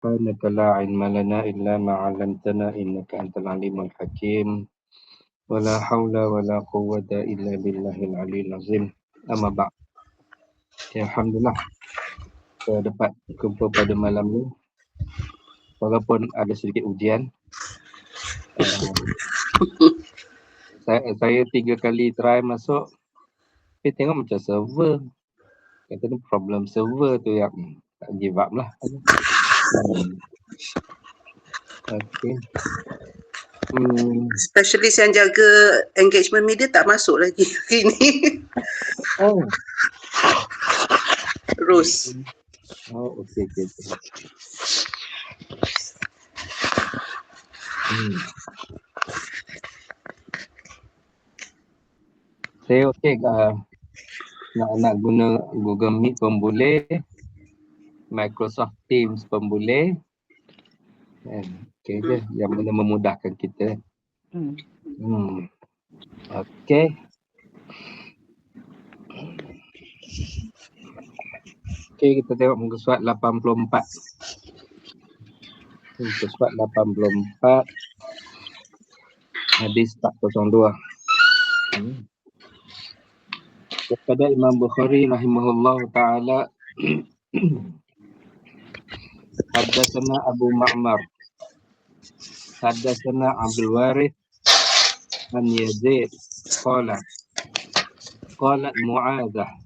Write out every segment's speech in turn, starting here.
سبحانك لا علم لنا إلا ما علمتنا إنك أنت العليم الحكيم ولا حول ولا قوة إلا بالله العلي العظيم. Amma ba'd. Okay, Alhamdulillah kita dapat jumpa pada malam ni walaupun ada sedikit ujian. Saya 3 kali try masuk tapi tengok macam server. Kata ni problem server tu yang tak give up lah. Okay. Specialist yang jaga engagement media tak masuk lagi hari ni. Oh. Rose. Oh, okey. Saya okey nak guna Google Meet pun boleh, Microsoft Teams pun boleh. Okey je, yang mana memudahkan kita. Okey. Okey, kita tengok muka surat 84. Muka surat 84. Hadis 402. Kepada Imam Bukhari rahimahullah ta'ala Haddatsana Abu Ma'mar Haddatsana Abdul Warith an Yazid qalat Mu'adzah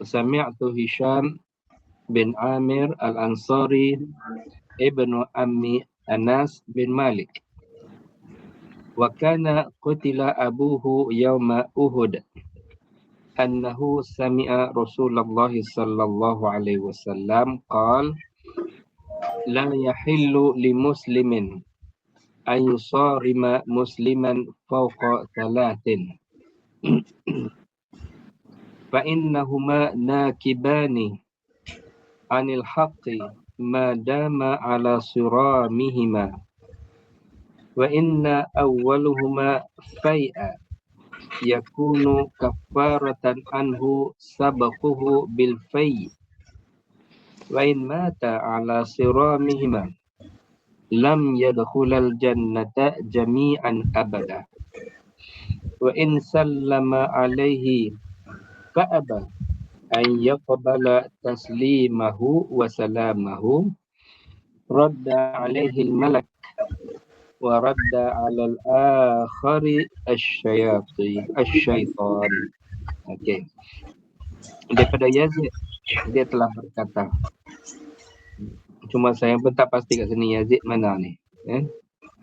sami'tu Hisham bin Amir al-Ansari ibnu Ammi Anas bin Malik wa kana qutila abuhu yawma Uhud annahu sami'a Rasulullah sallallahu alaihi wasallam qala la yahillu li muslimin an yusarima musliman fawqa thalathin fa innahuma nakibani anil haqqi ma dama ala siramihima wa inna awwaluhuma fai'a yakunu kafaratan anhu sabaquhu bil fai' wa in mata ala siramihima lam yadkhulal jannata jami'an abada wa in sallama alaihi fa'aba an yaqbala taslimahu wa salamahu radda alaihi al-malak wa radda ala al-akhari asy-syaitan. Okey. Daripada Yazid, dia telah berkata. Cuma saya pun tak pasti kat sini Yazid mana ni.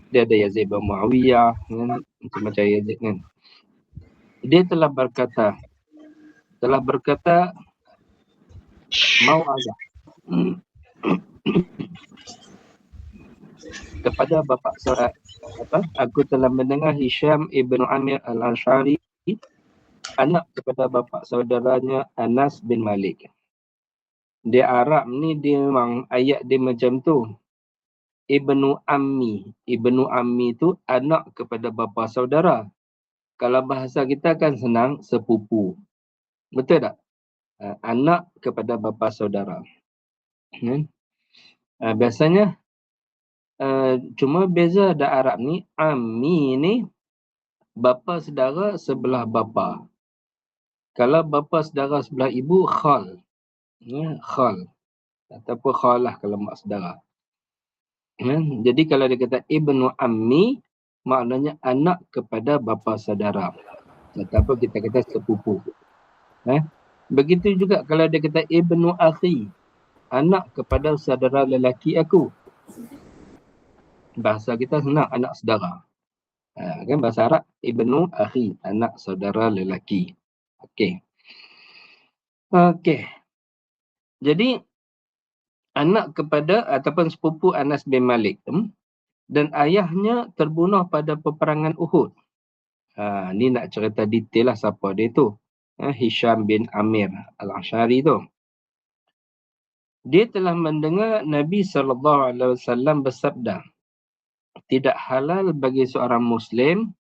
Dia ada Yazid bin Muawiyah, macam-macam Yazid kan. Dia telah berkata Mu'adzah kepada bapa saudara aku telah mendengar Hisham ibn Amir al-Ansari anak kepada bapa saudaranya Anas bin Malik. Dia Arab ni dia memang ayat dia macam tu. Ibnu Ammi tu anak kepada bapa saudara. Kalau bahasa kita kan senang, sepupu. Betul tak? Anak kepada bapa saudara. Biasanya cuma beza ada Arab ni, Ammi ni bapa saudara sebelah bapa. Kalau bapa saudara sebelah ibu, khal. Khal. Ataupun khalah kalau mak saudara. Jadi kalau dia kata Ibnu Ammi, maknanya anak kepada bapa saudara. Ataupun kita kata sepupu. Begitu juga kalau dia kata Ibnu Akhi, anak kepada saudara lelaki aku. Bahasa kita senang, anak saudara. Kan bahasa Arab, Ibnu Akhi, anak saudara lelaki. Okey. Jadi anak kepada ataupun sepupu Anas bin Malik dan ayahnya terbunuh pada peperangan Uhud. Ni nak cerita detail lah siapa dia tu. Hisham bin Amir al-Ashari tu. Dia telah mendengar Nabi SAW bersabda, tidak halal bagi seorang Muslim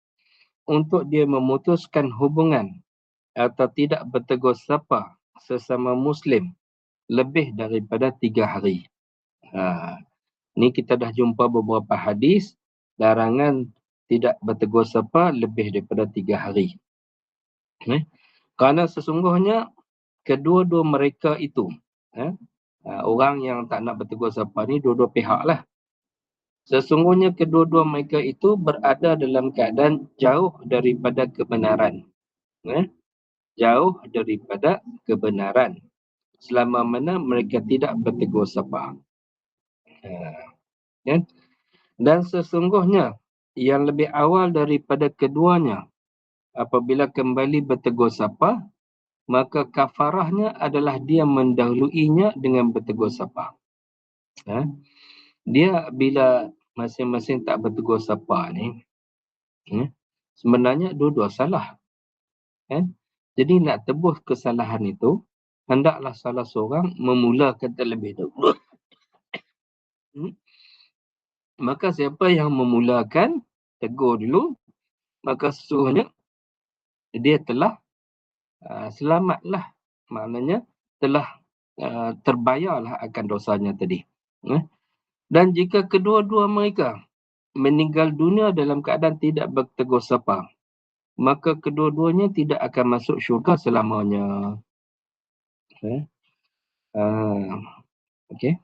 untuk dia memutuskan hubungan atau tidak bertegur sapa sesama Muslim lebih daripada 3 hari. Ni kita dah jumpa beberapa hadis larangan tidak bertegur sapa lebih daripada 3 hari. Kerana sesungguhnya kedua-dua mereka itu, orang yang tak nak bertegur sapa ni dua-dua pihak lah. Sesungguhnya kedua-dua mereka itu berada dalam keadaan jauh daripada kebenaran. Jauh daripada kebenaran. Selama mana mereka tidak bertegur sapa. Dan sesungguhnya yang lebih awal daripada keduanya apabila kembali bertegur sapa, maka kafarahnya adalah dia mendahuluinya dengan bertegur sapa. Dia bila masing-masing tak bertegur sapa ni, sebenarnya dua-dua salah. Jadi nak tebus kesalahan itu, hendaklah salah seorang memulakan terlebih dahulu. Maka siapa yang memulakan, tegur dulu, maka sesungguhnya dia telah selamatlah. Maknanya telah terbayarlah akan dosanya tadi. Dan jika kedua-dua mereka meninggal dunia dalam keadaan tidak bertegur sapa, maka kedua-duanya tidak akan masuk syurga selamanya. Okey.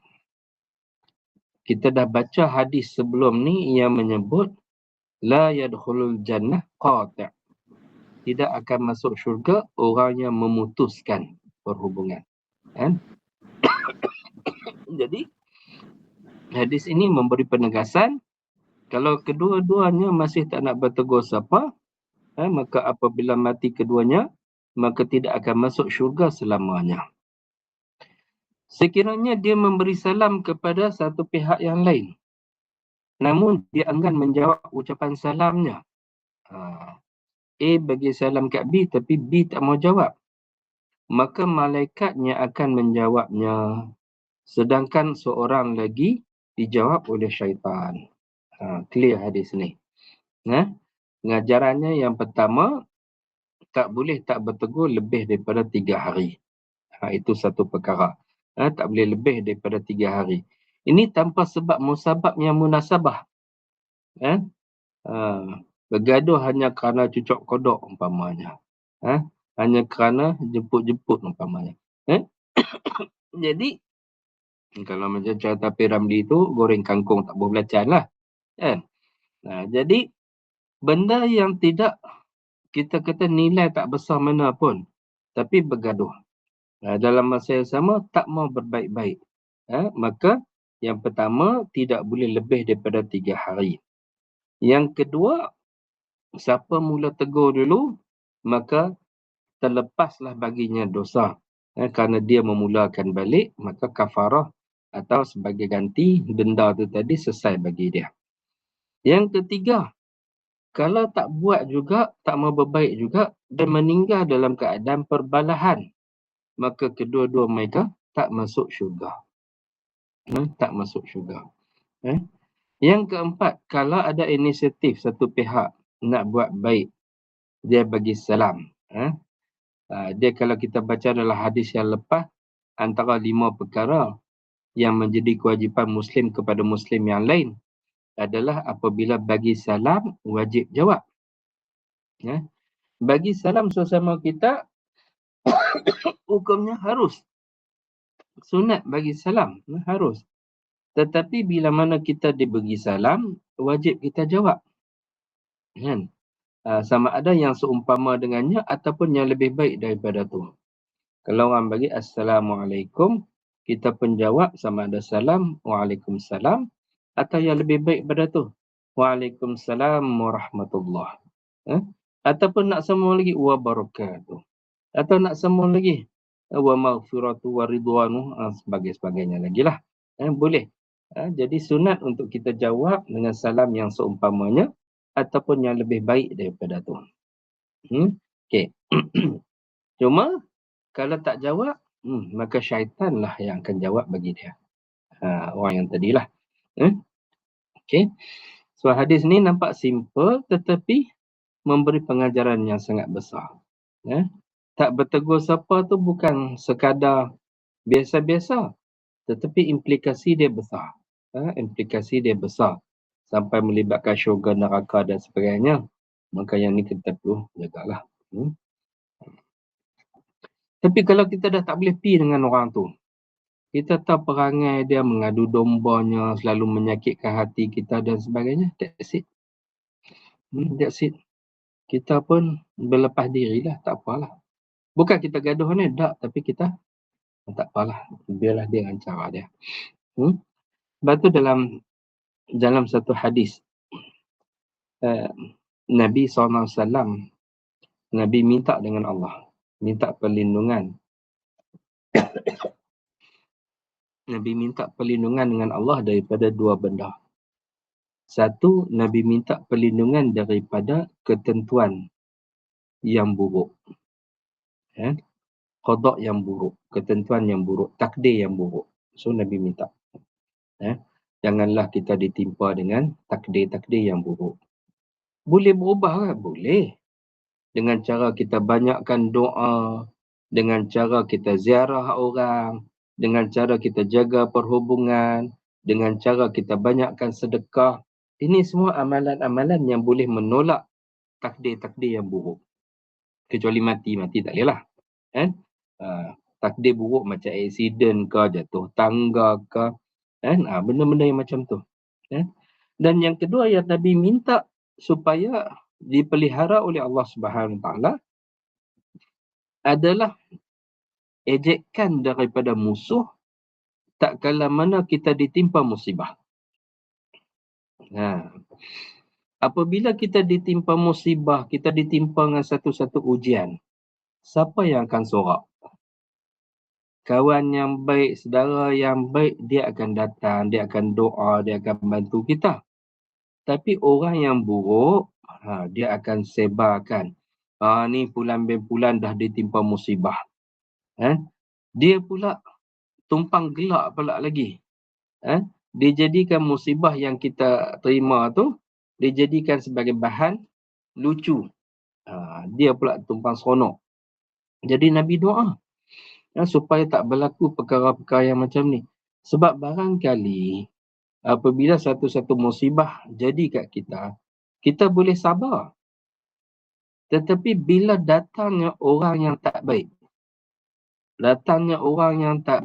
Kita dah baca hadis sebelum ni yang menyebut la yadkhulul jannah qati'. Tidak akan masuk syurga orang yang memutuskan perhubungan. Jadi hadis ini memberi penegasan kalau kedua-duanya masih tak nak bertegur sapa, maka apabila mati keduanya, maka tidak akan masuk syurga selamanya. Sekiranya dia memberi salam kepada satu pihak yang lain, namun dia enggan menjawab ucapan salamnya. A bagi salam kat B tapi B tak mau jawab. Maka malaikatnya akan menjawabnya. Sedangkan seorang lagi dijawab oleh syaitan. Clear hadis ni. Pengajarannya yang pertama, tak boleh tak bertegur lebih daripada 3 hari. Itu satu perkara. Tak boleh lebih daripada 3 hari. Ini tanpa sebab musabab yang munasabah. Bergaduh hanya kerana cucuk kodok umpamanya. Hanya kerana jemput-jemput umpamanya. Jadi, kalau macam cerita P. Ramli tu, goreng kangkung tak berbelacan lah. Jadi, benda yang tidak kita kata nilai tak besar mana pun, tapi bergaduh. Dalam masa yang sama, tak mau berbaik-baik. Maka, yang pertama, tidak boleh lebih daripada 3 hari. Yang kedua, siapa mula tegur dulu, maka terlepaslah baginya dosa. Kerana dia memulakan balik, maka kafarah atau sebagai ganti denda itu tadi selesai bagi dia. Yang ketiga, kalau tak buat juga, tak mau berbaik juga, dan meninggal dalam keadaan perbalahan, maka kedua-dua mereka tak masuk syurga. Tak masuk syurga. Yang keempat, kalau ada inisiatif satu pihak nak buat baik, dia bagi salam. Dia kalau kita baca dalam hadis yang lepas, antara 5 perkara yang menjadi kewajipan Muslim kepada Muslim yang lain adalah apabila bagi salam, wajib jawab. Bagi salam sesama kita, hukumnya harus. Sunat bagi salam, harus. Tetapi bila mana kita diberi salam, wajib kita jawab. Sama ada yang seumpama dengannya ataupun yang lebih baik daripada tu. Kalau orang bagi Assalamualaikum, kita pun jawab sama ada salam, Waalaikumsalam, atau yang lebih baik pada tu, Waalaikumsalam warahmatullah. Ataupun nak sambung lagi, Wabarakatuh. Atau nak sambung lagi, Wa maghfiratu wa ridwanu, sebagainya lagi lah. Boleh. Jadi sunat untuk kita jawab dengan salam yang seumpamanya, ataupun yang lebih baik daripada tu. Okay. Cuma, kalau tak jawab, maka syaitan lah yang akan jawab bagi dia. Orang yang tadilah. Okay. So hadis ni nampak simple tetapi memberi pengajaran yang sangat besar. Tak bertegur sapa tu bukan sekadar biasa-biasa. tetapi implikasi dia besar. Implikasi dia besar sampai melibatkan syurga, neraka dan sebagainya. Maka yang ni kita perlu jagalah. Tapi kalau kita dah tak boleh pi dengan orang tu, kita tahu perangai dia, mengadu dombanya, selalu menyakitkan hati kita dan sebagainya, that's it. That's it. Kita pun berlepas dirilah, tak apalah. Bukan kita gaduh ni, tak. Tapi kita, tak apalah. Biarlah dia dengan cara dia. Sebab tu dalam satu hadis, Nabi SAW, Nabi minta dengan Allah. Minta perlindungan. Nabi minta perlindungan dengan Allah daripada dua benda. Satu, Nabi minta perlindungan daripada ketentuan yang buruk. Qada yang buruk, ketentuan yang buruk, takdir yang buruk. So Nabi minta. Janganlah kita ditimpa dengan takdir-takdir yang buruk. Boleh berubah kan? Boleh. Dengan cara kita banyakkan doa, dengan cara kita ziarah orang, dengan cara kita jaga perhubungan, dengan cara kita banyakkan sedekah. Ini semua amalan-amalan yang boleh menolak takdir-takdir yang buruk. Kecuali mati tak boleh lah. Takdir buruk macam aksiden ke, jatuh tangga ke. Benda-benda yang macam tu. Dan yang kedua yang Nabi minta supaya dipelihara oleh Allah Subhanahu Wa Taala adalah ejekan daripada musuh tak kala mana kita ditimpa musibah. Apabila kita ditimpa musibah, kita ditimpa dengan satu-satu ujian, siapa yang akan sorak? Kawan yang baik, saudara yang baik, dia akan datang, dia akan doa, dia akan bantu kita. Tapi orang yang buruk, dia akan sebarkan. Ni fulan bin fulan dah ditimpa musibah. Dia pula tumpang gelak pula lagi. Dia jadikan musibah yang kita terima tu, dia jadikan sebagai bahan lucu. Dia pula tumpang seronok. Jadi Nabi doa supaya tak berlaku perkara-perkara yang macam ni. Sebab barangkali apabila satu-satu musibah jadi kat kita, kita boleh sabar. Tetapi bila datangnya orang yang tak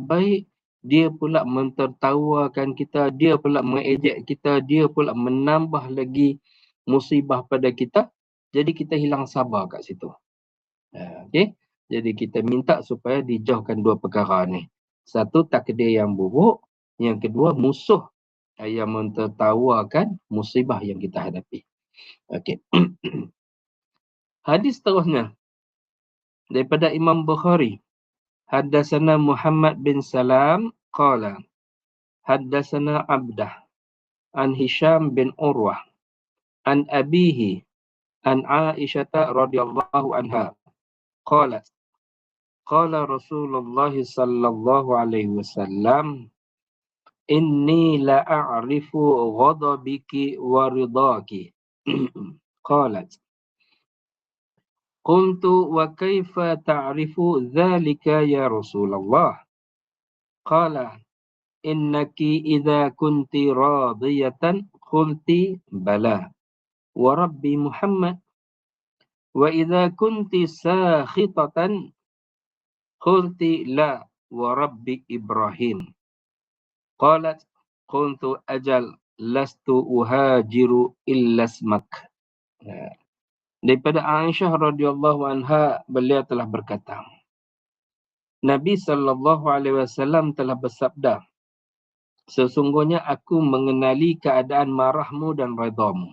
baik, dia pula mentertawakan kita, dia pula mengejek kita, dia pula menambah lagi musibah pada kita, jadi kita hilang sabar kat situ. Okey? Jadi kita minta supaya dijauhkan dua perkara ni. Satu, takdir yang buruk. Yang kedua, musuh yang mentertawakan musibah yang kita hadapi. Okey. Hadis seterusnya daripada Imam Bukhari. Haddatsana Muhammad bin Salam qala haddatsana Abdah an Hisham bin Urwah an abihi an Aisyah radhiyallahu anha qalat qala Rasulullah sallallahu alaihi wasallam inni la a'rifu ghadabiki wa ridaki. Qalat qultu wa kaifa ta'rifu dhalika ya Rasulullah? Qala innaki idza kunti radiyatan qulti bala wa rabbi Muhammad wa idza kunti sakhitatan qulti la wa rabbi Ibrahim. Qalat qultu ajal lastu uhajiru illa ismak. Daripada Aisyah radhiyallahu anha, beliau telah berkata, Nabi SAW telah bersabda, sesungguhnya aku mengenali keadaan marahmu dan redamu.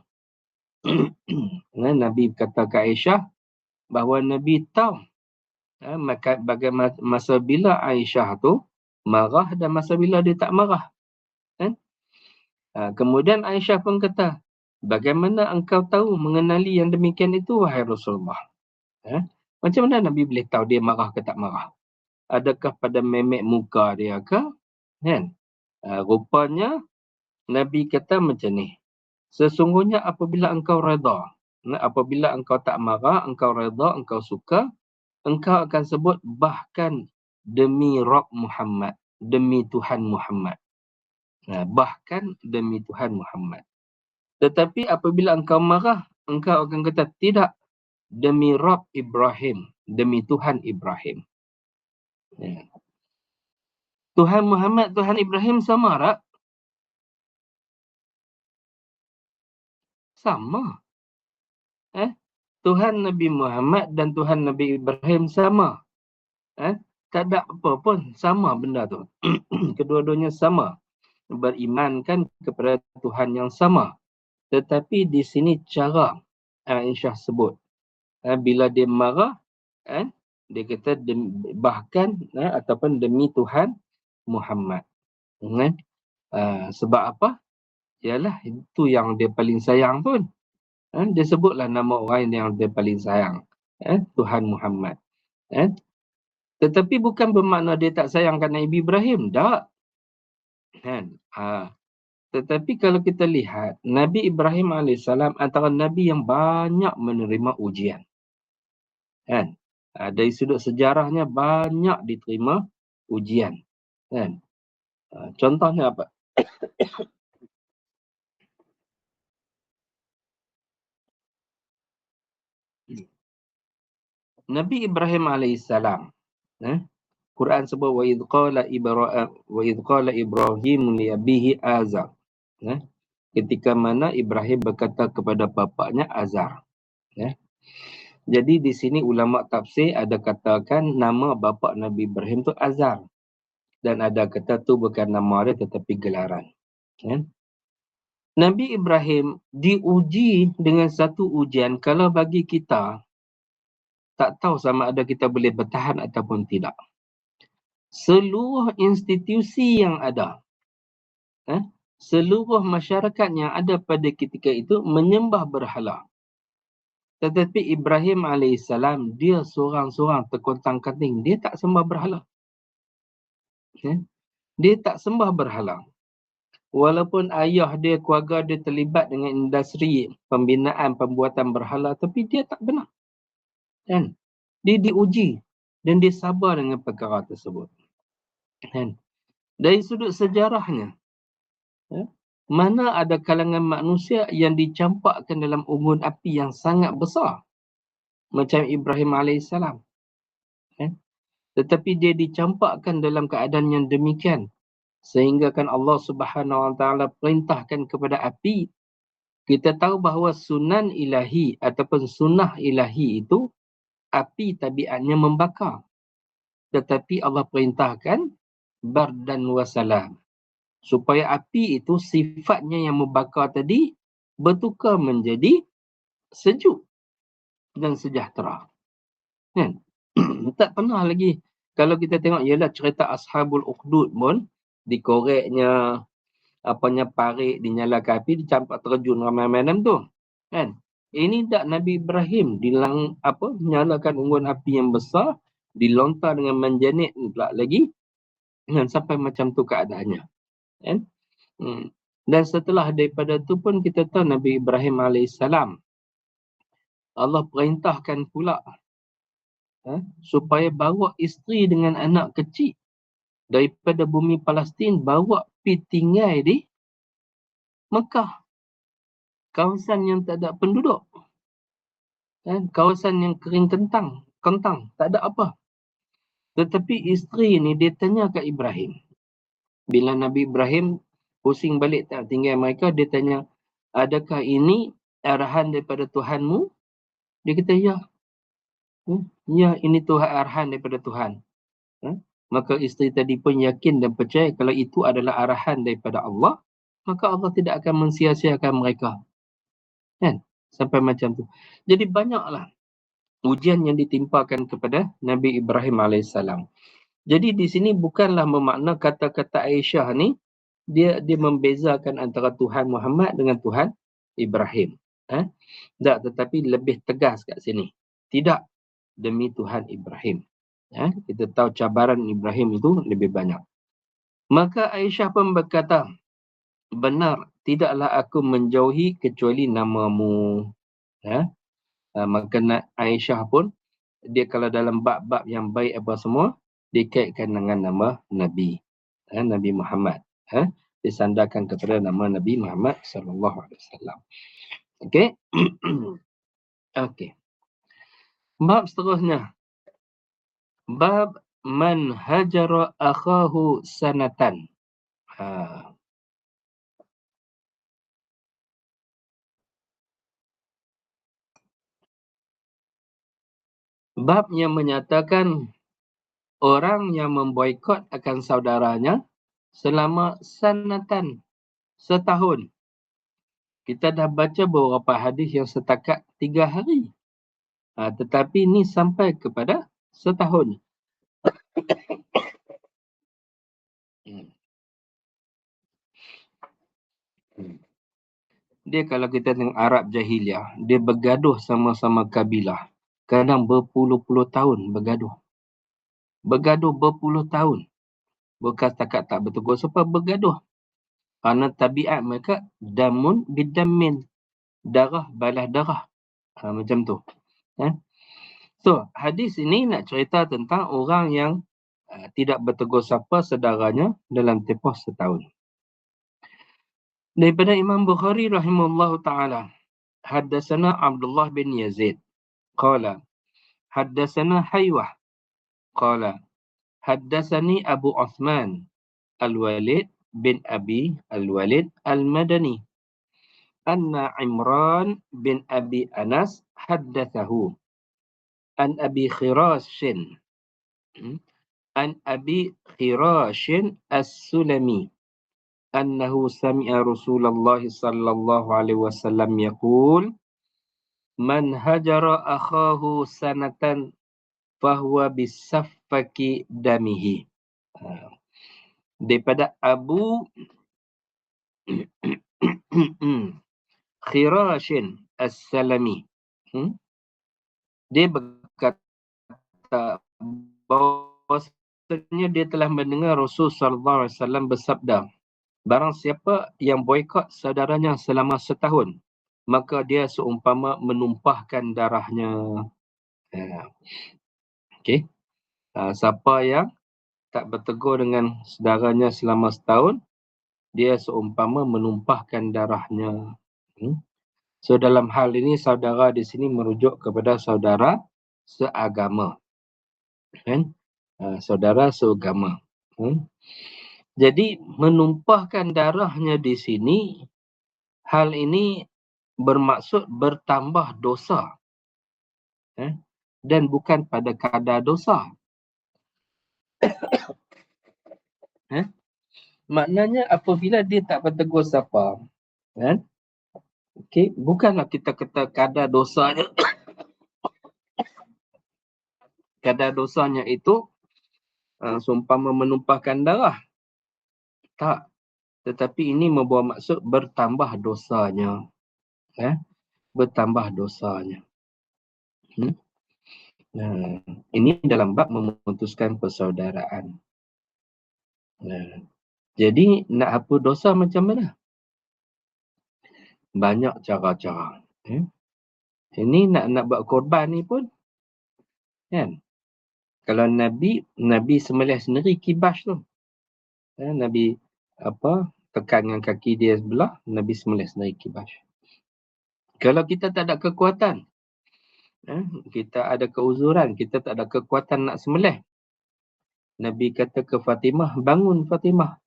Nabi kata ke Aisyah bahawa Nabi tahu bagaimana masa bila Aisyah tu marah dan masa bila dia tak marah. Kemudian Aisyah pun kata, bagaimana engkau tahu mengenali yang demikian itu, wahai Rasulullah? Macam mana Nabi boleh tahu dia marah ke tak marah? Adakah pada memek muka dia ke? Rupanya Nabi kata macam ni. Sesungguhnya apabila engkau redha, apabila engkau tak marah, engkau redha, engkau suka, engkau akan sebut bahkan demi Rabb Muhammad. demi Tuhan Muhammad. Bahkan demi Tuhan Muhammad. Tetapi apabila engkau marah, engkau akan kata tidak, demi Rabb Ibrahim, demi Tuhan Ibrahim. Tuhan Muhammad, Tuhan Ibrahim sama tak? Sama. Tuhan Nabi Muhammad dan Tuhan Nabi Ibrahim sama. Tak ada apa pun, sama benda tu. Kedua-duanya sama. Berimankan kepada Tuhan yang sama. Tetapi di sini cara Aisyah sebut. Bila dia marah, dia kata bahkan ataupun demi Tuhan Muhammad. Sebab apa? Yalah, itu yang dia paling sayang pun. Dia sebutlah nama orang yang dia paling sayang. Tuhan Muhammad. Tetapi bukan bermakna dia tak sayangkan Nabi Ibrahim. Tak. Tetapi kalau kita lihat, Nabi Ibrahim AS antara Nabi yang banyak menerima ujian. Dari sudut sejarahnya banyak diterima ujian. Contohnya apa? Nabi Ibrahim AS. Quran sebut wa idh qala Ibrahim li abihi Azar. Ketika mana Ibrahim berkata kepada bapaknya Azar. Jadi di sini ulama tafsir ada katakan nama bapa Nabi Ibrahim tu Azar. Dan ada kata tu bukan nama dia tetapi gelaran. Nabi Ibrahim diuji dengan satu ujian kalau bagi kita tak tahu sama ada kita boleh bertahan ataupun tidak. Seluruh institusi yang ada, seluruh masyarakat yang ada pada ketika itu menyembah berhala. Tetapi Ibrahim AS, dia seorang-seorang terkontang-kanting. Dia tak sembah berhala. Dia tak sembah berhala. Walaupun ayah dia, keluarga dia terlibat dengan industri pembinaan, pembuatan berhala, tapi dia tak benar. Dia diuji dan dia sabar dengan perkara tersebut. Dari sudut sejarahnya, mana ada kalangan manusia yang dicampakkan dalam unggun api yang sangat besar macam Ibrahim AS. Tetapi dia dicampakkan dalam keadaan yang demikian sehingga kan Allah Subhanahu Wa Taala perintahkan kepada api. Kita tahu bahawa sunan ilahi ataupun sunnah ilahi itu api tabiatnya membakar. Tetapi Allah perintahkan bardan wa salam. Supaya api itu sifatnya yang membakar tadi bertukar menjadi sejuk dan sejahtera. Tak pernah lagi. Kalau kita tengok ialah cerita Ashabul Ukhdud pun dikoreknya apanya parit dinyalakan api dicampak terjun ramai-ramai dalam tu. Ini tak Nabi Ibrahim nyalakan unggun api yang besar dilontar dengan menjanit pula lagi sampai macam tu keadaannya. Dan setelah daripada tu pun kita tahu Nabi Ibrahim AS Allah perintahkan pula supaya bawa isteri dengan anak kecil daripada bumi Palestin bawa pergi tinggal di Mekah, kawasan yang tak ada penduduk, kawasan yang kering kentang, tak ada apa. Tetapi isteri ni dia tanya kat Ibrahim. Bila Nabi Ibrahim pusing balik tak tinggal mereka, dia tanya, adakah ini arahan daripada Tuhanmu? Dia kata, ya. Ya, ini Tuhan, arahan daripada Tuhan. Maka isteri tadi pun yakin dan percaya kalau itu adalah arahan daripada Allah, maka Allah tidak akan mensia-siakan mereka. Sampai macam tu. Jadi banyaklah ujian yang ditimpakan kepada Nabi Ibrahim AS. Jadi di sini bukanlah bermakna kata-kata Aisyah ni dia membezakan antara Tuhan Muhammad dengan Tuhan Ibrahim. Tak, tetapi lebih tegas kat sini. Tidak, demi Tuhan Ibrahim. Kita tahu cabaran Ibrahim itu lebih banyak. Maka Aisyah pun berkata, benar, tidaklah aku menjauhi kecuali namamu. Maka Aisyah pun, dia kalau dalam bab-bab yang baik apa semua, dikaitkan dengan nama Nabi. Nabi Muhammad. Disandarkan kepada nama Nabi Muhammad sallallahu alaihi wasallam. Okey. Okey. Bab seterusnya. Bab man hajara akhahu sanatan. Bab yang menyatakan orang yang memboikot akan saudaranya selama sanatan, setahun. Kita dah baca beberapa hadis yang setakat 3 hari. Tetapi ini sampai kepada setahun. Dia kalau kita tengok Arab Jahiliah, dia bergaduh sama-sama kabilah. Kadang berpuluh-puluh tahun bergaduh. Bergaduh berpuluh tahun. Bukan setakat tak bertegur sebab bergaduh. Kerana tabiat mereka damun bidamin. Darah balas darah. Macam tu. So, hadis ini nak cerita tentang orang yang tidak bertegur sapa saudaranya dalam tempoh setahun. Daripada Imam Bukhari rahimahullah ta'ala. Haddasana Abdullah bin Yazid. Qala. Haddasana Haywah. Qala. Haddasani Abu Uthman Al-Walid bin Abi Al-Walid Al-Madani. Anna Imran bin Abi Anas haddathahu. An Abi Khirashin. An Abi Khirashin As-Sulami. Annahu sami'a Rasulullah sallallahu alaihi wasallam yaqul. Man hajara akhahu sanatan fahuwa bisaffaki damihi. Daripada Abu Khirashin As-Salami. Dia berkata bahawasanya dia telah mendengar Rasul sallallahu alaihi wasallam bersabda, barang siapa yang boikot saudaranya selama setahun, maka dia seumpama menumpahkan darahnya. Okey. Siapa yang tak bertegur dengan saudaranya selama setahun, dia seumpama menumpahkan darahnya. So dalam hal ini saudara di sini merujuk kepada saudara seagama. Saudara seagama. Jadi menumpahkan darahnya di sini, hal ini bermaksud bertambah dosa. Dan bukan pada kadar dosa. Maknanya apabila dia tak bertegur sapa, okey, bukanlah kita kata kadar dosanya kadar dosanya itu seumpama menumpahkan darah. Tak. Tetapi ini membawa maksud bertambah dosanya. Bertambah dosanya. Ini dalam bab memutuskan persaudaraan. Jadi nak hapus dosa macam mana? Banyak cara-cara. Ini nak buat korban ni pun, kan? Kalau Nabi sembelih sendiri kibas tu. Nabi tekan dengan kaki dia sebelah, Nabi sembelih sendiri kibas. Kalau kita tak ada kekuatan, kita ada keuzuran, kita tak ada kekuatan nak sembelih, Nabi kata ke Fatimah, bangun Fatimah.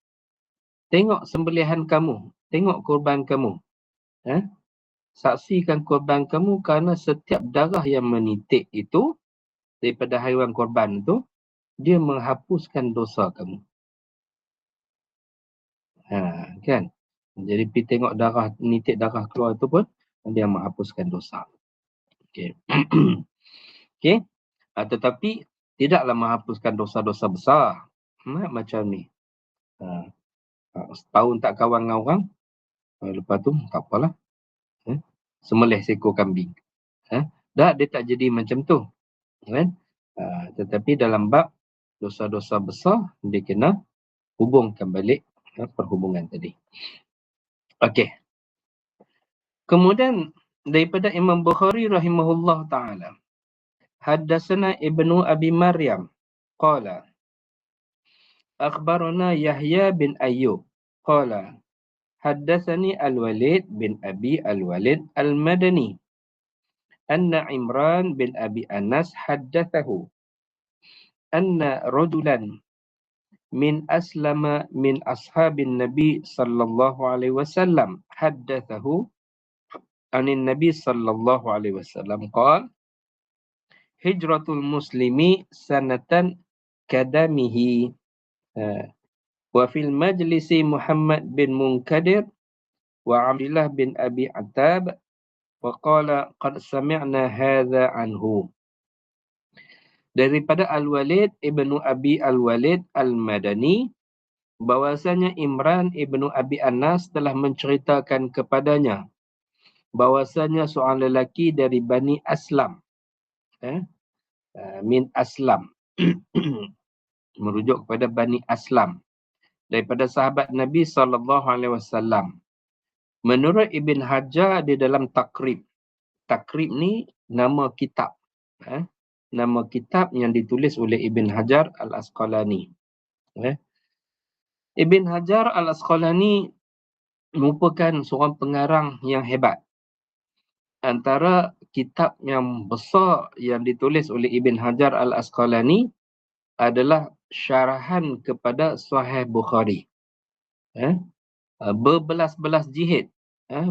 Tengok sembelihan kamu, tengok korban kamu. Saksikan korban kamu kerana setiap darah yang menitik itu daripada haiwan korban itu, dia menghapuskan dosa kamu. Kan? Jadi pergi tengok darah, nitik darah keluar itu pun dia menghapuskan dosa. Okey. Okey. Tetapi tidaklah menghapuskan dosa-dosa besar. Macam ni. Setahun tak kawan dengan orang, lepas tu tak apalah. Sembelih seekor kambing. Dah dia tak jadi macam tu. Kan? Tetapi dalam bab dosa-dosa besar, dia kena hubungkan balik perhubungan tadi. Okey. Kemudian daripada Imam Bukhari rahimahullah ta'ala. Haddasana Ibnu Abi Maryam. Qala. akhbarana Yahya bin Ayyub qala haddatsani Al-Walid bin Abi Al-Walid Al-Madani anna Imran bin Abi Anas haddathahu anna rajulan min aslama min ashabin Nabi sallallahu alaihi wasallam haddathahu anin Nabi sallallahu alaihi wasallam qala hijratul muslimi sanatan kadamihi. Wa fil majlisi Muhammad bin Munkadir wa Abdullah bin Abi Attab wa qala qad sami'na hadha anhu. Daripada Al-Walid ibnu Abi Al-Walid Al-Madani, bahwasanya Imran ibnu Abi Anas telah menceritakan kepadanya bahwasanya seorang lelaki dari Bani Aslam, min Aslam, merujuk kepada Bani Aslam, daripada sahabat Nabi SAW. Menurut Ibn Hajar di dalam Takrib, Takrib ni nama kitab, nama kitab yang ditulis oleh Ibn Hajar Al-Asqalani. Ibn Hajar Al-Asqalani merupakan seorang pengarang yang hebat. Antara kitab yang besar yang ditulis oleh Ibn Hajar Al-Asqalani adalah syarahan kepada Sahih Bukhari. Berbelas-belas jilid,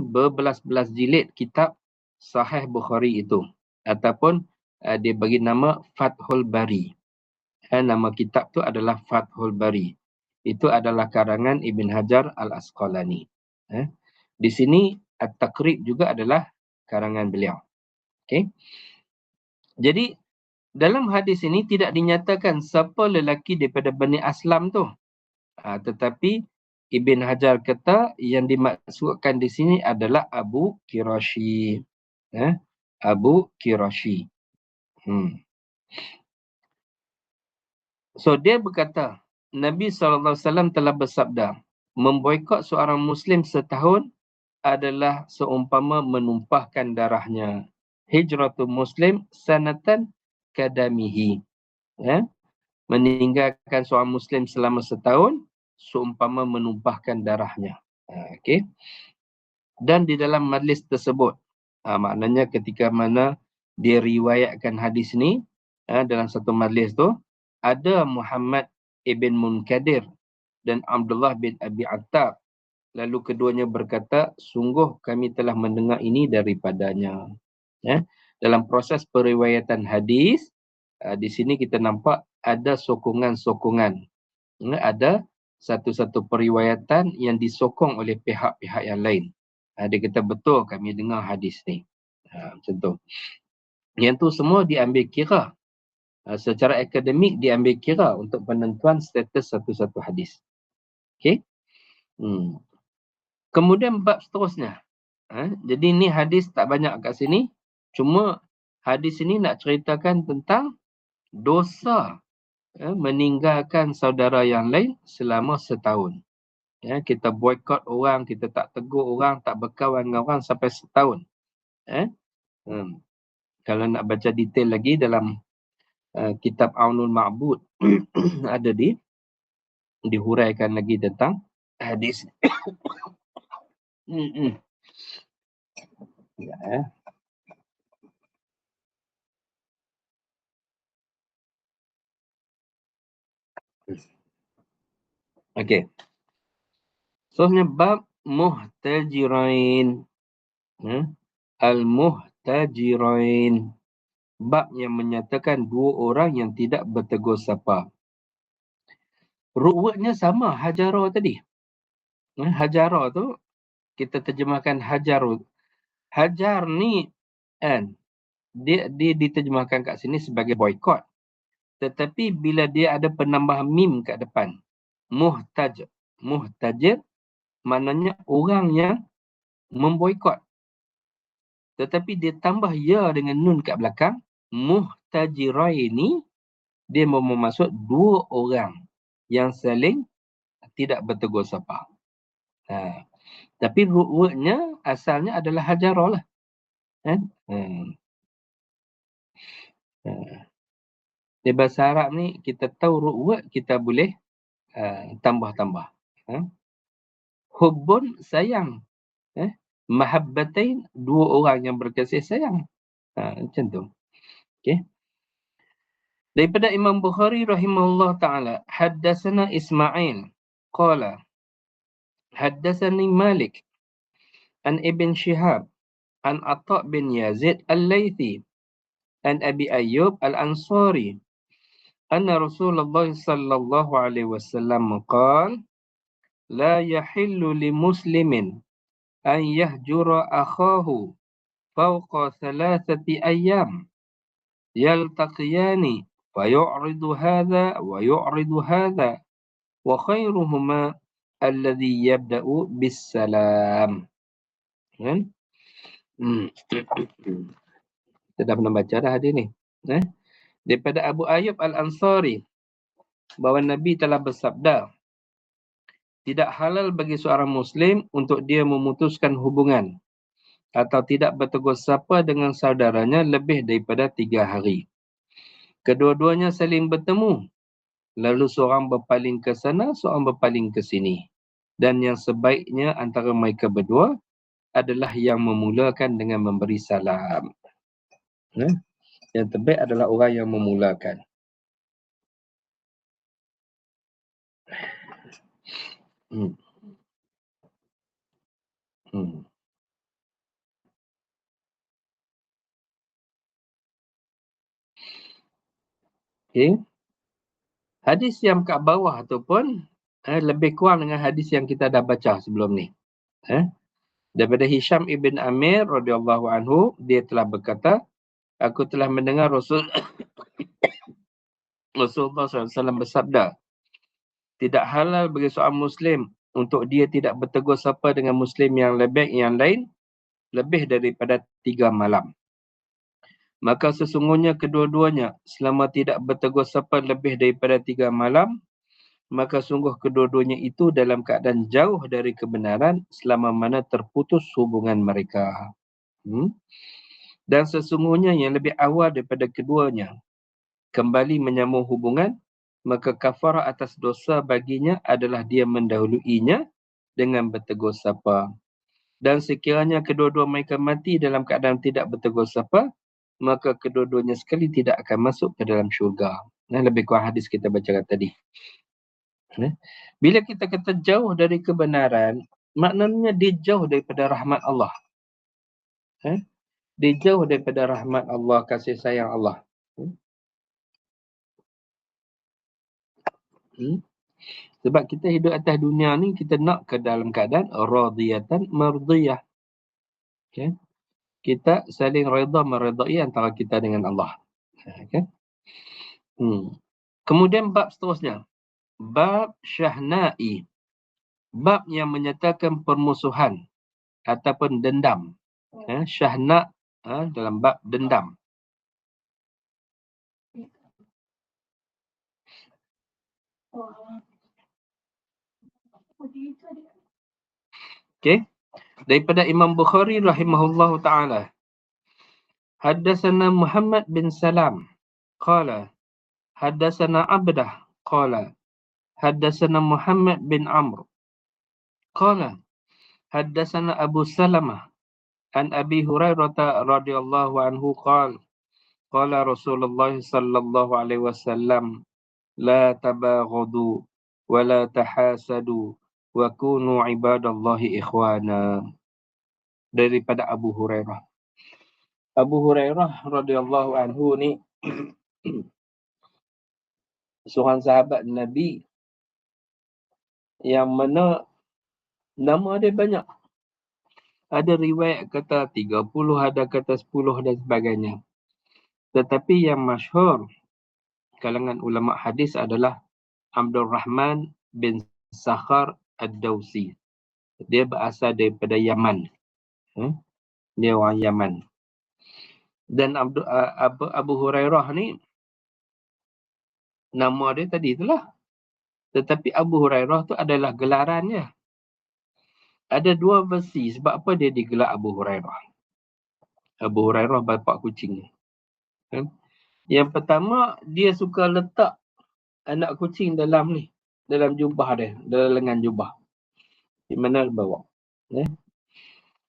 berbelas-belas jilid kitab Sahih Bukhari itu. Ataupun dia bagi nama Fathul Bari. Nama kitab tu adalah Fathul Bari. Itu adalah karangan Ibn Hajar Al-Asqalani. Di sini At-Taqrib juga adalah karangan beliau. Okay. Jadi dalam hadis ini tidak dinyatakan siapa lelaki daripada Bani Aslam tu. Tetapi Ibn Hajar kata yang dimaksudkan di sini adalah Abu Qirashi. Abu Qirashi. So dia berkata, Nabi SAW telah bersabda, memboikot seorang Muslim setahun adalah seumpama menumpahkan darahnya. Hijratul Muslim sanatan kadamihi. Meninggalkan seorang Muslim selama setahun, seumpama menumpahkan darahnya. Okay. Dan di dalam majlis tersebut, maknanya ketika mana dia riwayatkan hadis ni, dalam satu majlis tu, ada Muhammad ibn Munkadir dan Abdullah bin Abi Attab. Lalu keduanya berkata, sungguh kami telah mendengar ini daripadanya. Dalam proses periwayatan hadis, di sini kita nampak ada sokongan-sokongan. Ada satu-satu periwayatan yang disokong oleh pihak-pihak yang lain. Dia kata, betul kami dengar hadis ni. Macam tu. Yang tu semua diambil kira. Secara akademik diambil kira untuk penentuan status satu-satu hadis. Okey. Kemudian bab seterusnya. Jadi ni hadis tak banyak kat sini. Cuma hadis ini nak ceritakan tentang dosa meninggalkan saudara yang lain selama setahun. Kita boikot orang, kita tak tegur orang, tak berkawan dengan orang sampai setahun. Kalau nak baca detail lagi dalam kitab Aunul Ma'bud ada dihuraikan lagi tentang hadis. Okey. Soalnya bab muhtajirain. Al-muhtajirain. Bab yang menyatakan dua orang yang tidak bertegur sapa. Ruwetnya sama hajara tadi. Hajara tu kita terjemahkan hajarut. Hajar ni dia diterjemahkan kat sini sebagai boikot. Tetapi bila dia ada penambah mim kat depan, muhtajir maknanya orang yang memboikot. Tetapi dia tambah ya dengan nun kat belakang, muhtajiraini, dia bermaksud dua orang yang saling tidak bertegur sapa. Tapi wordnya asalnya adalah hajarah lah. Di bahasa Arab ni kita tahu root word, kita boleh Tambah-tambah. Hubbun, sayang. Mahabbatain, dua orang yang berkasih sayang. Macam tu. Okay. Daripada Imam Bukhari rahimahullah ta'ala, Haddatsana Ismail, qala, Haddatsani Malik, an Ibn Shihab, an Atta' bin Yazid al-Laythi, an Abi Ayyub al-Ansari, anna Rasulullah sallallahu alaihi wasallam qala, la yahillu li muslimin an yahjura akhahu fawqa thalathati ayyam yaltaqiyani فيعرض هذا ويعرض هذا وخيرهما الذي يبدأ بالسلام. Kan? Kita dah pernah baca dah hadis ni. Daripada Abu Ayyub Al-Ansari, bahawa Nabi telah bersabda, tidak halal bagi seorang Muslim untuk dia memutuskan hubungan atau tidak bertegur sapa dengan saudaranya lebih daripada 3 hari. Kedua-duanya saling bertemu. Lalu seorang berpaling ke sana, seorang berpaling ke sini. Dan yang sebaiknya antara mereka berdua adalah yang memulakan dengan memberi salam. Yang terbaik adalah orang yang memulakan. Okay. Hadis yang kat bawah tu pun lebih kurang dengan hadis yang kita dah baca sebelum ni. Daripada Hisham ibn Amir radhiyallahu anhu, dia telah berkata, aku telah mendengar Rasulullah SAW bersabda, tidak halal bagi seorang Muslim untuk dia tidak bertegur sapa dengan Muslim yang lain lebih daripada 3 malam. Maka sesungguhnya kedua-duanya selama tidak bertegur sapa lebih daripada 3 malam, maka sungguh kedua-duanya itu dalam keadaan jauh dari kebenaran selama mana terputus hubungan mereka. Dan sesungguhnya yang lebih awal daripada keduanya kembali menyambung hubungan, maka kafarah atas dosa baginya adalah dia mendahuluinya dengan bertegur sapa. Dan sekiranya kedua-dua mereka mati dalam keadaan tidak bertegur sapa, maka kedua-duanya sekali tidak akan masuk ke dalam syurga. Lebih kurang hadis kita baca tadi. Bila kita kata jauh dari kebenaran, maknanya dia jauh daripada rahmat Allah. Dia jauh daripada rahmat Allah, kasih sayang Allah. Sebab kita hidup atas dunia ni, kita nak ke dalam keadaan radiyatan mardiyah. Okay? Kita saling redha meredai antara kita dengan Allah. Okay? Kemudian bab seterusnya. Bab syahna'i. Bab yang menyatakan permusuhan ataupun dendam. Syahna' dalam bab dendam. Okay. Daripada Imam Bukhari rahimahullahu ta'ala. Haddatsana Muhammad bin Salam. Qala. Haddatsana Abdah. Qala. Haddatsana Muhammad bin Amr. Qala. Haddatsana Abu Salamah. An Abi Hurairah radhiyallahu anhu qala. Qala Rasulullah sallallahu alaihi wasallam. La tabaghadu. Wa la tahasadu. Wa kunu ibadallahi ikhwana. Daripada Abu Hurairah. Abu Hurairah radhiyallahu anhu ni seorang sahabat Nabi yang mana nama dia banyak. Ada riwayat kata 30, ada kata 10 dan sebagainya. Tetapi yang masyhur kalangan ulama hadis adalah Abdul Rahman bin Sakhar Ad-Dawsi. Dia berasal daripada Yaman. Dia orang Yaman. Dan Abu Hurairah ni nama dia tadi itulah. Tetapi Abu Hurairah tu adalah gelarannya. Ada 2 versi sebab apa dia digelar Abu Hurairah. Abu Hurairah bapa kucing. Yang pertama, dia suka letak anak kucing dalam ni, dalam jubah dia, dalam lengan jubah. Di mana bawa.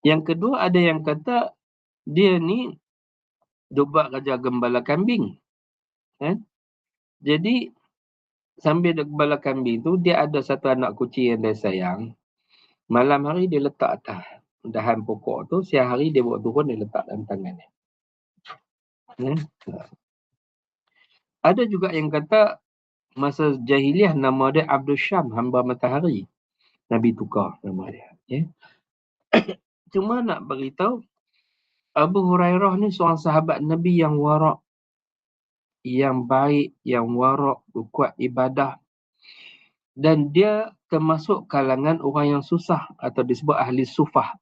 Yang kedua ada yang kata dia ni jubah Raja Gembala Kambing. Jadi sambil dia gembala kambing tu, dia ada satu anak kucing yang dia sayang. Malam hari dia letak atas dahan pokok tu, siang hari dia bawa turun, dia letak dalam tangan dia. Ada juga yang kata masa jahiliah nama dia Abdul Syam, hamba matahari. Nabi tukar nama dia. Cuma nak beritahu, Abu Hurairah ni seorang sahabat Nabi yang warak, yang baik, yang warak, kuat ibadah. Dan dia termasuk kalangan orang yang susah atau disebut ahli sufah,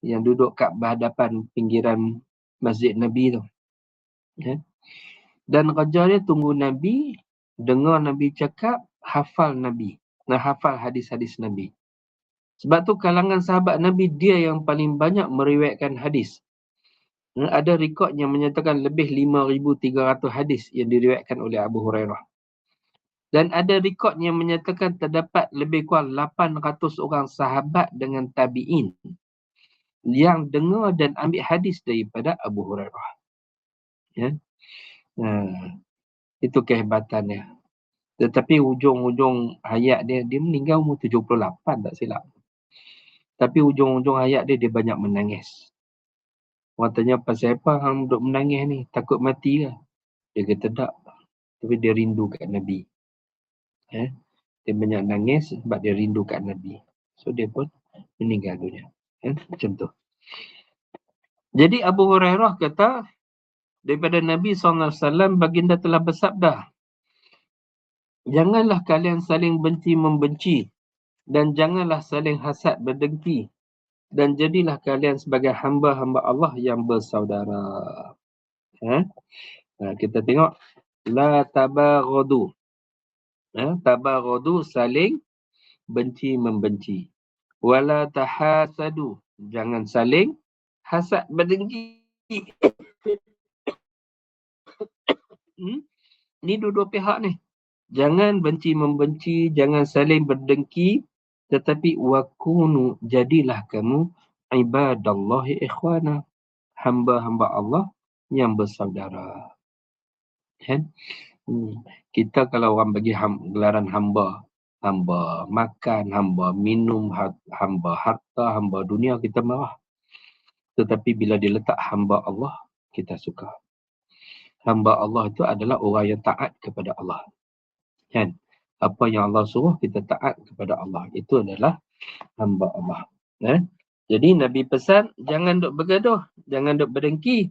yang duduk kat berhadapan pinggiran Masjid Nabi tu. Dan kerja dia tunggu Nabi, dengar Nabi cakap, hafal Nabi. Hafal hadis-hadis Nabi. Sebab tu kalangan sahabat Nabi, dia yang paling banyak meriwayatkan hadis. Ada rekod yang menyatakan lebih 5,300 hadis yang diriwayatkan oleh Abu Hurairah. Dan ada rekod yang menyatakan terdapat lebih kurang 800 orang sahabat dengan tabi'in yang dengar dan ambil hadis daripada Abu Hurairah. Itu kehebatannya. Tetapi hujung-hujung hayat dia meninggal umur 78 tak silap. Tapi hujung-hujung hayat dia banyak menangis. Orang tanya, pasal apa hang duduk menangis ni? Takut mati ke? Dia kata tak. Tapi dia rindu kat Nabi. Dia banyak nangis sebab dia rindu kat Nabi. So dia pun meninggal dunia. Macam tu. Jadi Abu Hurairah kata, daripada Nabi SAW, baginda telah bersabda, janganlah kalian saling benci-membenci dan janganlah saling hasad berdengki dan jadilah kalian sebagai hamba-hamba Allah yang bersaudara. Kita tengok, la tabaghadu. Tabaghadu, saling benci-membenci. Wala tahasadu, jangan saling hasad berdengki. Ni dua-dua pihak ni. Jangan benci-membenci, jangan saling berdengki, tetapi wakunu, jadilah kamu ibadallahi ikhwana, hamba-hamba Allah yang bersaudara. Kita kalau orang bagi gelaran hamba, hamba makan, hamba minum, hamba harta, hamba dunia, kita marah. Tetapi bila diletak hamba Allah, kita suka. Hamba Allah itu adalah orang yang taat kepada Allah. Apa yang Allah suruh, kita taat kepada Allah. Itu adalah hamba Allah. Jadi Nabi pesan, jangan duk bergaduh, jangan duk berdengki.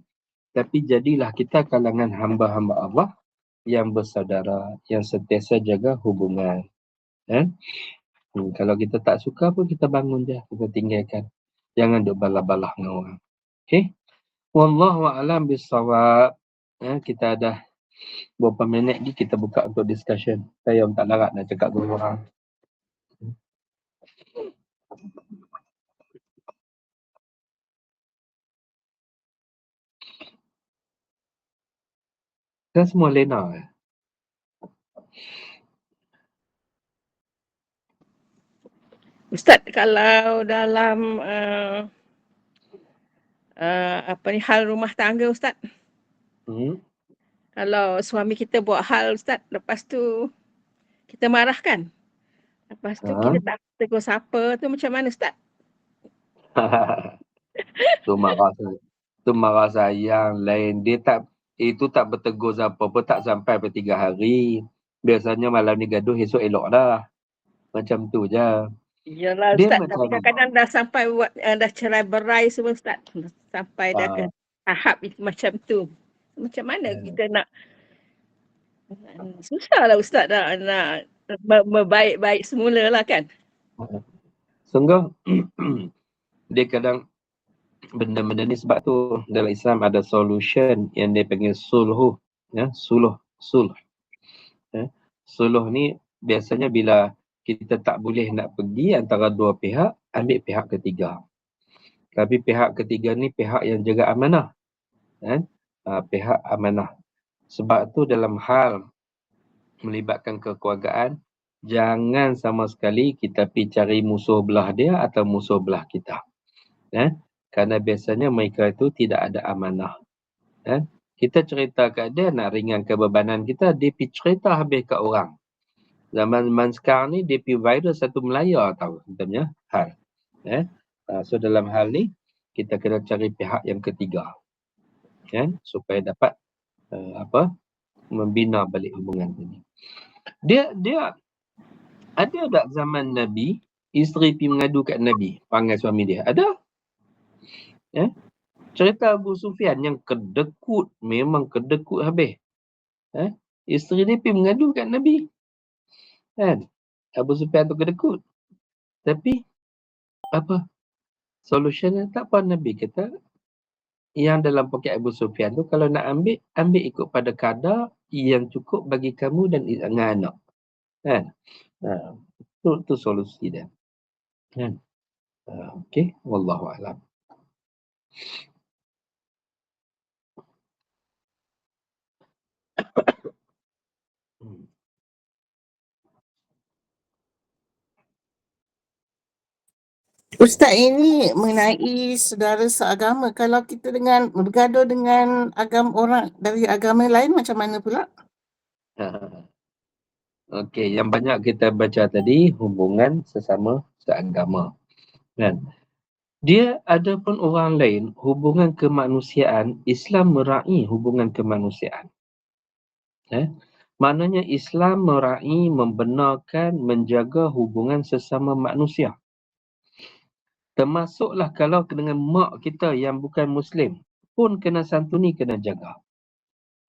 Tapi jadilah kita kalangan hamba-hamba Allah yang bersaudara, yang sentiasa jaga hubungan. Kalau kita tak suka pun, kita bangun je, kita tinggalkan. Jangan duk balah-balah dengan orang. Okay? Wallahu a'lam bissawab. Kita ada berapa minit ni, kita buka untuk discussion. Saya tak larat nak cakap dengan orang. Kan semua lena. Ustaz, kalau dalam hal rumah tangga, Ustaz. Kalau suami kita buat hal, Ustaz, lepas tu kita marahkan. Lepas tu kita tak tegur siapa, tu macam mana, Ustaz? Tu marah sayang lain. Dia tak, itu tak bertegur siapa pun, tak sampai 3 hari. Biasanya malam ni gaduh, esok elok dah. Macam tu je. Yalah Ustaz, tapi kadang-kadang dah sampai dah cerai berai semua, Ustaz. Sampai dah ke tahap itu macam tu. Macam mana kita nak, susahlah Ustaz nak berbaik-baik semula lah kan. Sungguh dia kadang benda-benda ni, sebab tu dalam Islam ada solution yang dia panggil sulh. Sulh. Sulh ni biasanya bila kita tak boleh nak pergi antara dua pihak, ambil pihak ketiga. Tapi pihak ketiga ni pihak yang jaga amanah. Pihak amanah. Sebab tu dalam hal melibatkan kekeluargaan, Jangan sama sekali kita pergi cari musuh belah dia atau musuh belah kita. Kerana biasanya mereka itu tidak ada amanah. Kita cerita kat dia nak ringankan bebanan kita, dia pergi cerita habis kat orang. Zaman sekarang ni dia pergi viral satu Melaya tahu sebenarnya hal. So dalam hal ni kita kena cari pihak yang ketiga. Supaya dapat membina balik hubungan ini. Dia ada tak zaman Nabi, isteri pergi mengadu kat Nabi, panggil suami dia? Ada? Cerita Abu Sufyan yang kedekut, memang kedekut habis. Isteri dia pergi mengadu kat Nabi. Abu Sufyan tu kedekut. Tapi, apa? Solutionnya tak apa, Nabi kata, yang dalam poket Abu Sufyan tu, kalau nak ambil ikut pada kadar yang cukup bagi kamu dan anak. Itu solusi dia. Okey, wallahu a'lam. Ustaz, ini mengenai saudara seagama. Kalau kita bergaduh dengan orang dari agama lain, macam mana pula? Okey, yang banyak kita baca tadi hubungan sesama seagama. Dia ada pun orang lain, hubungan kemanusiaan, Islam meraih hubungan kemanusiaan. Maknanya Islam meraih, membenarkan, menjaga hubungan sesama manusia. Termasuklah kalau dengan mak kita yang bukan Muslim pun kena santuni, kena jaga.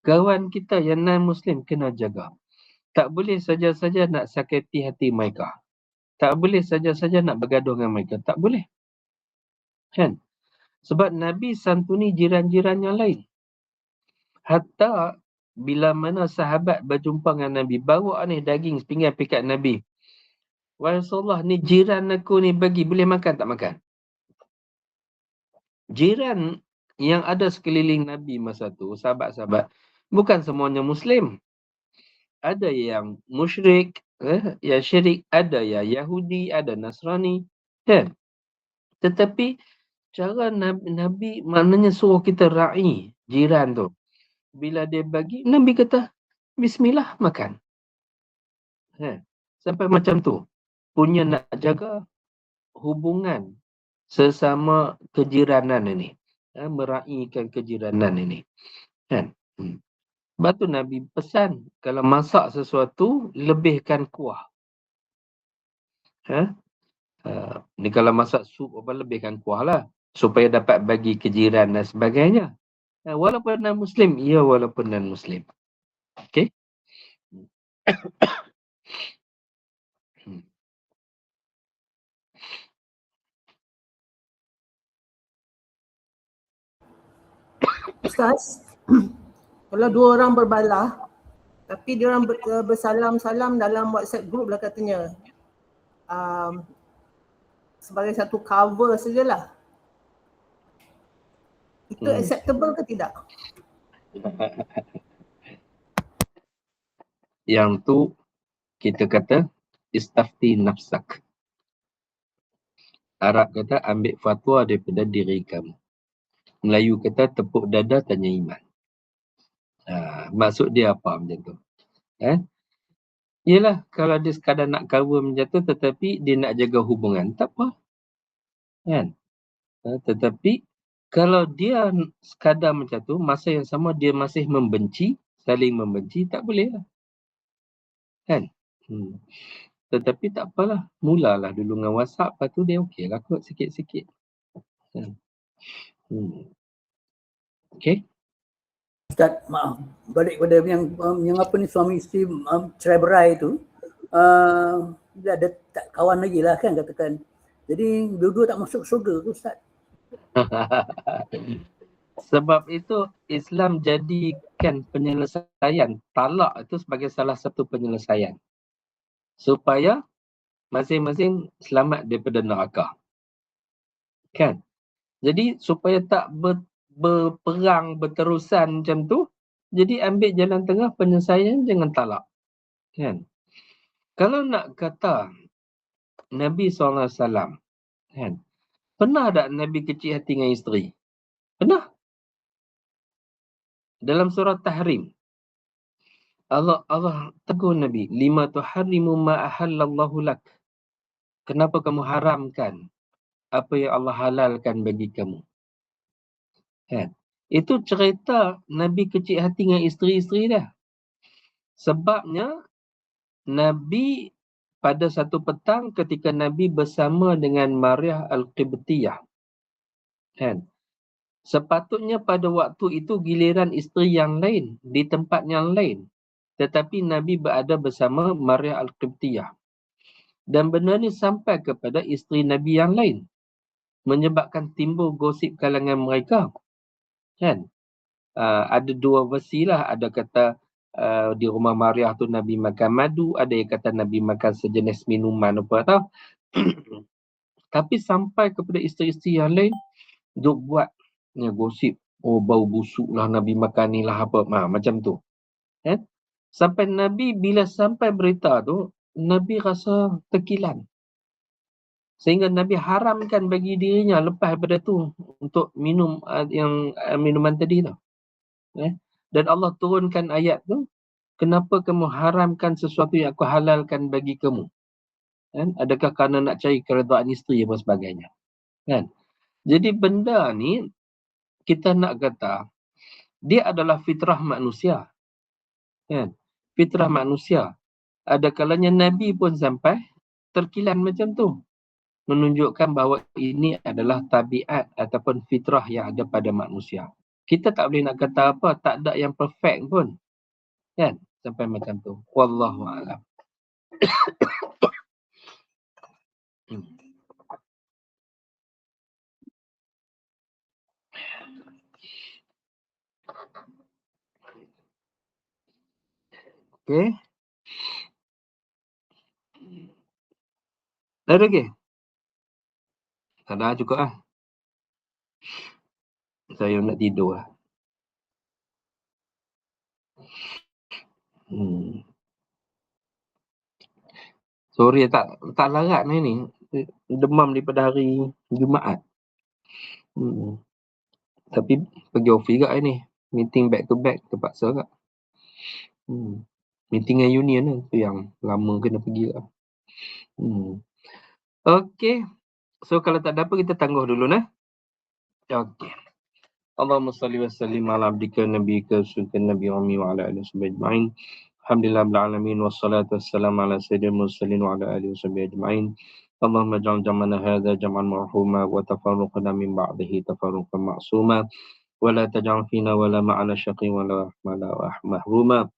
Kawan kita yang non-Muslim kena jaga. Tak boleh saja-saja nak sakiti hati mereka. Tak boleh saja-saja nak bergaduh dengan mereka. Tak boleh. Sebab Nabi santuni jiran-jiran yang lain. Hatta bila mana sahabat berjumpa dengan Nabi, bawa ni daging sepinggan pikat Nabi. Wahai Rasulullah, ni jiran aku ni bagi, boleh makan tak makan? Jiran yang ada sekeliling Nabi masa tu, sahabat-sahabat, bukan semuanya Muslim. Ada yang musyrik, yang syirik, ada yang Yahudi, ada Nasrani. Tetapi cara Nabi maknanya suruh kita ra'i jiran tu. Bila dia bagi, Nabi kata, Bismillah, makan. Sampai macam tu. Punya nak jaga hubungan sesama kejiranan ini. Meraihkan kejiranan ini. Sebab tu Nabi pesan, kalau masak sesuatu, lebihkan kuah. Ni kalau masak sup, lebihkan kuah lah. Supaya dapat bagi kejiran dan sebagainya. Walaupun non-Muslim, ya walaupun non-Muslim. Okey? Ustaz, kalau dua orang berbalah, tapi dia orang bersalam-salam dalam WhatsApp group lah katanya. Sebagai satu cover sajalah. Itu acceptable ke tidak? Yang tu kita kata istafti nafsak. Arab kata ambil fatwa daripada diri kamu. Melayu kata tepuk dada tanya iman. Maksud dia apa macam tu? Yelah, kalau dia sekadar nak cover macam tu tetapi dia nak jaga hubungan, tak apa. Tetapi kalau dia sekadar macam tu, masa yang sama dia masih membenci, saling membenci, tak boleh lah. Tetapi tak apalah, mulalah dulu dengan WhatsApp, lepas tu dia okey lah kot sikit-sikit. Okey? Ustaz, maaf, balik pada yang apa ni, suami isteri cerai berai tu, dia ada tak kawan lagi lah kan katakan. Jadi dua-dua tak masuk surga tu Ustaz. Sebab itu Islam jadikan penyelesaian talak itu sebagai salah satu penyelesaian. Supaya masing-masing selamat daripada neraka. Kan? Jadi supaya tak berperang berterusan macam tu, jadi ambil jalan tengah penyelesaian, jangan talak. Kan? Kalau nak kata Nabi SAW, kan, pernah tak Nabi kecil hati dengan isteri? Pernah. Dalam surah Tahrim, Allah tegur Nabi, lima tuharrimu ma ahallallahu lak. Kenapa kamu haramkan apa yang Allah halalkan bagi kamu? Kan? Itu cerita Nabi kecil hati dengan isteri-isteri dah. Sebabnya Nabi pada satu petang ketika Nabi bersama dengan Maryah Al-Qibtiyah, kan, sepatutnya pada waktu itu giliran isteri yang lain di tempat yang lain, tetapi Nabi berada bersama Maryah Al-Qibtiyah. Dan benda ni sampai kepada isteri Nabi yang lain, menyebabkan timbul gosip kalangan mereka. Kan? Ada dua versi lah. Ada kata di rumah Maryah tu Nabi makan madu, ada yang kata Nabi makan sejenis minuman apa tau. Tapi sampai kepada isteri-isteri yang lain, duk buat gosip. Oh, bau busuk lah Nabi makan ni lah apa. Macam tu. Kan? Sampai Nabi bila sampai berita tu, Nabi rasa terkilan. Sehingga Nabi haramkan bagi dirinya lepas daripada tu untuk minum yang minuman tadi tu. Dan Allah turunkan ayat tu, kenapa kamu haramkan sesuatu yang aku halalkan bagi kamu? Kan? Adakah kerana nak cari keredaan isteri dan sebagainya? Kan? Jadi benda ni kita nak kata dia adalah fitrah manusia. Kan? Fitrah manusia. Ada kalanya Nabi pun sampai terkilan macam tu. Menunjukkan bahawa ini adalah tabiat ataupun fitrah yang ada pada manusia. Kita tak boleh nak kata apa, tak ada yang perfect pun. Kan? Sampai macam tu. Wallahu a'lam. Okey. Ada lagi? Tak ada, cukup lah. Saya nak tidur lah. Sorry tak larat ni. Demam daripada hari Jumaat. Tapi pergi office kat ni. Meeting back to back terpaksa kat. Meeting dengan union lah. Tu yang lama kena pergi kat. Okey. So kalau tak ada apa kita tangguh dulu nah. Okey. Allahumma salli wa sallim ala abdika nabiyyika sultan nabi ummi wa ala alihi ajma'in. Alhamdulillah bil alamin wassalatu wassalamu ala sayyidil mursalin wa ala alihi ajma'in. Allahumma ij'al jam'ana hadza jam'an marhuma wa tafarruqana min ba'dihi tafarruqan ma'suma wa la taj'al fina wa la ma'ana syaqi wa la mahruma.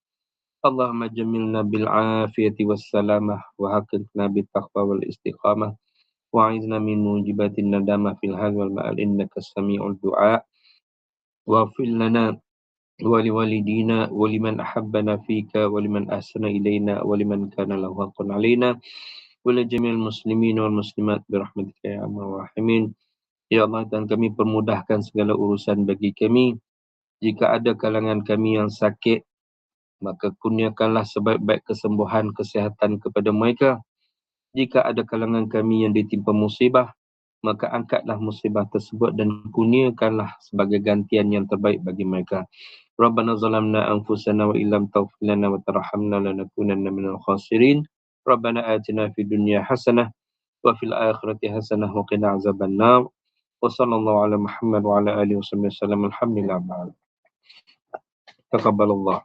Allahumma jamilna bil afiyati was salamah wa haqqina bit taqwa wal istiqamah wa a'izna min mujibatin nadamah fil hal wal ma'al innaka sami'ul du'a. واغفر لنا ولوالدينا ولمن أحبنا فيك ولمن أحسن إلينا ولمن كان له حق علينا ولجميع المسلمين والمسلمات برحمتك يا أرحم الراحمين. Ya Allah, dan kami permudahkan segala urusan bagi kami. Jika ada kalangan kami yang sakit, maka kurniakanlah sebaik-baik kesembuhan kesihatan kepada mereka. Jika ada kalangan kami yang ditimpa musibah, maka angkatlah musibah tersebut dan kurniakanlah sebagai gantian yang terbaik bagi mereka. Rabbana zalamna anfusana wa illam taghfir lana wa tarhamna lanakunanna minal khasirin. Rabbana atina fid dunya hasanah wa fil akhirati hasanah wa qina azabannar. Wa sallallahu ala Muhammad wa ala alihi wasallam. Alhamdulillah. Taqabbalallah.